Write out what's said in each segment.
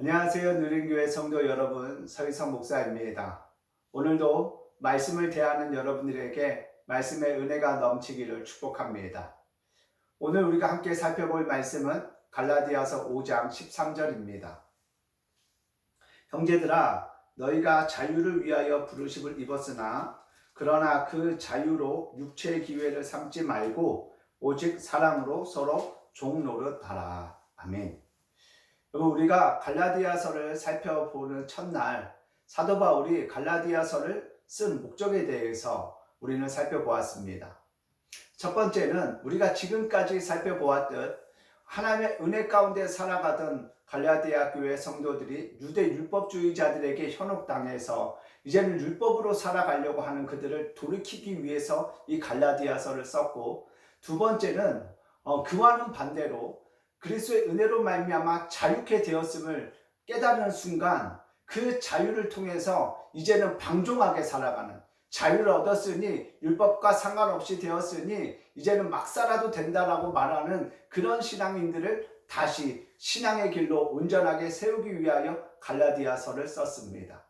안녕하세요. 누린교회 성도 여러분, 서희성 목사입니다. 오늘도 말씀을 대하는 여러분들에게 말씀의 은혜가 넘치기를 축복합니다. 오늘 우리가 함께 살펴볼 말씀은 갈라디아서 5장 13절입니다. 형제들아, 너희가 자유를 위하여 부르심을 입었으나 그러나 그 자유로 육체의 기회를 삼지 말고 오직 사랑으로 서로 종노릇하라. 아멘. 여러분, 우리가 갈라디아서를 살펴보는 첫날 사도 바울이 갈라디아서를 쓴 목적에 대해서 우리는 살펴보았습니다. 첫 번째는 우리가 지금까지 살펴보았듯 하나님의 은혜 가운데 살아가던 갈라디아 교회 성도들이 유대 율법주의자들에게 현혹당해서 이제는 율법으로 살아가려고 하는 그들을 돌이키기 위해서 이 갈라디아서를 썼고, 두 번째는 그와는 반대로 그리스도의 은혜로 말미암아 자유케 되었음을 깨달은 순간 그 자유를 통해서 이제는 방종하게 살아가는, 자유를 얻었으니 율법과 상관없이 되었으니 이제는 막 살아도 된다라고 말하는 그런 신앙인들을 다시 신앙의 길로 온전하게 세우기 위하여 갈라디아서를 썼습니다.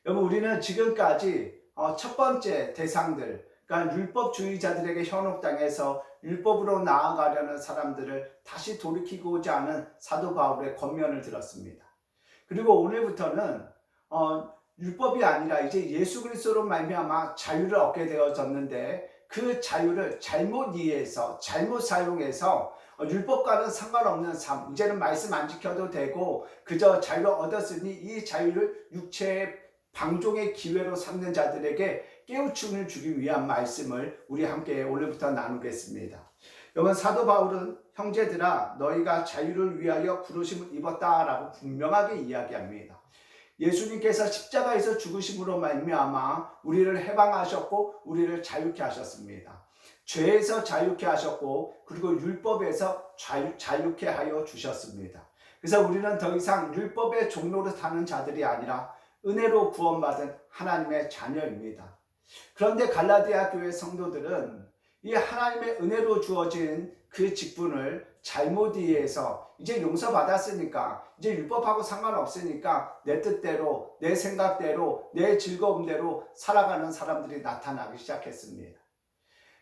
여러분, 우리는 지금까지 첫 번째 대상들, 그러니까 율법주의자들에게 현혹당해서 율법으로 나아가려는 사람들을 다시 돌이키고자 하는 사도 바울의 권면을 들었습니다. 그리고 오늘부터는 율법이 아니라 이제 예수 그리스도로 말미암아 자유를 얻게 되어졌는데 그 자유를 잘못 이해해서 잘못 사용해서 율법과는 상관없는 삶, 이제는 말씀 안 지켜도 되고 그저 자유를 얻었으니 이 자유를 육체의 방종의 기회로 삼는 자들에게 깨우침을 주기 위한 말씀을 우리 함께 오늘부터 나누겠습니다. 여러분, 사도 바울은 형제들아 너희가 자유를 위하여 부르심을 입었다라고 분명하게 이야기합니다. 예수님께서 십자가에서 죽으심으로 말미암아 우리를 해방하셨고 우리를 자유케 하셨습니다. 죄에서 자유케 하셨고 그리고 율법에서 자유케 하여 주셨습니다. 그래서 우리는 더 이상 율법의 종로를 타는 자들이 아니라 은혜로 구원받은 하나님의 자녀입니다. 그런데 갈라디아 교회 성도들은 이 하나님의 은혜로 주어진 그 직분을 잘못 이해해서 이제 용서받았으니까 이제 율법하고 상관없으니까 내 뜻대로 내 생각대로 내 즐거움대로 살아가는 사람들이 나타나기 시작했습니다.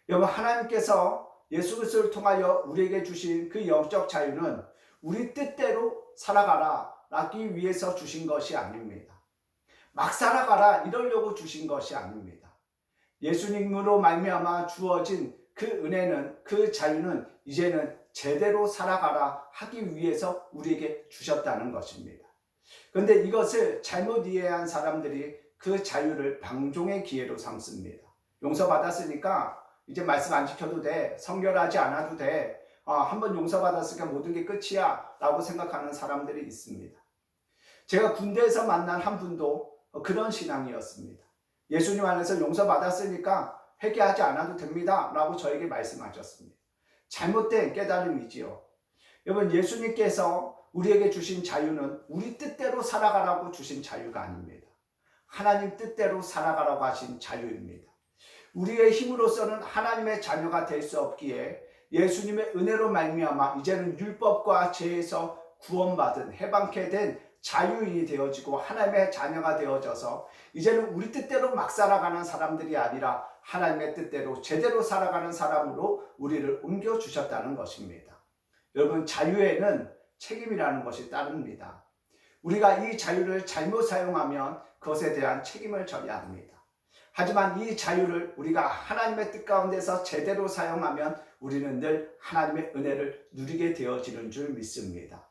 여러분, 하나님께서 예수 그리스도를 통하여 우리에게 주신 그 영적 자유는 우리 뜻대로 살아가라 라기 위해서 주신 것이 아닙니다. 막 살아가라 이러려고 주신 것이 아닙니다. 예수님으로 말미암아 주어진 그 은혜는, 그 자유는 이제는 제대로 살아가라 하기 위해서 우리에게 주셨다는 것입니다. 그런데 이것을 잘못 이해한 사람들이 그 자유를 방종의 기회로 삼습니다. 용서받았으니까 이제 말씀 안 지켜도 돼, 성결하지 않아도 돼, 한번 용서받았으니까 모든 게 끝이야 라고 생각하는 사람들이 있습니다. 제가 군대에서 만난 한 분도 그런 신앙이었습니다. 예수님 안에서 용서받았으니까 회개하지 않아도 됩니다 라고 저에게 말씀하셨습니다. 잘못된 깨달음이지요. 여러분, 예수님께서 우리에게 주신 자유는 우리 뜻대로 살아가라고 주신 자유가 아닙니다. 하나님 뜻대로 살아가라고 하신 자유입니다. 우리의 힘으로서는 하나님의 자녀가 될 수 없기에 예수님의 은혜로 말미암아 이제는 율법과 죄에서 구원받은, 해방케 된 자유인이 되어지고 하나님의 자녀가 되어져서 이제는 우리 뜻대로 막 살아가는 사람들이 아니라 하나님의 뜻대로 제대로 살아가는 사람으로 우리를 옮겨주셨다는 것입니다. 여러분, 자유에는 책임이라는 것이 따릅니다. 우리가 이 자유를 잘못 사용하면 그것에 대한 책임을 져야 합니다. 하지만 이 자유를 우리가 하나님의 뜻 가운데서 제대로 사용하면 우리는 늘 하나님의 은혜를 누리게 되어지는 줄 믿습니다.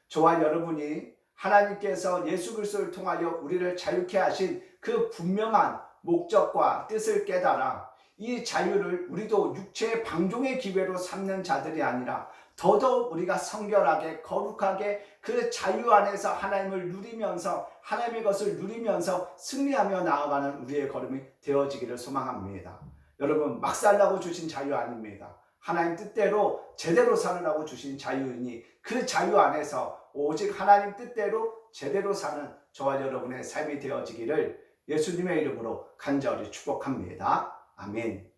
저와 여러분이 하나님께서 예수 그리스도를 통하여 우리를 자유케 하신 그 분명한 목적과 뜻을 깨달아 이 자유를 우리도 육체의 방종의 기회로 삼는 자들이 아니라 더더욱 우리가 성결하게 거룩하게 그 자유 안에서 하나님을 누리면서 하나님의 것을 누리면서 승리하며 나아가는 우리의 걸음이 되어지기를 소망합니다. 여러분, 막 살라고 주신 자유 아닙니다. 하나님 뜻대로 제대로 살으라고 주신 자유이니 그 자유 안에서 오직 하나님 뜻대로 제대로 사는 저와 여러분의 삶이 되어지기를 예수님의 이름으로 간절히 축복합니다. 아멘.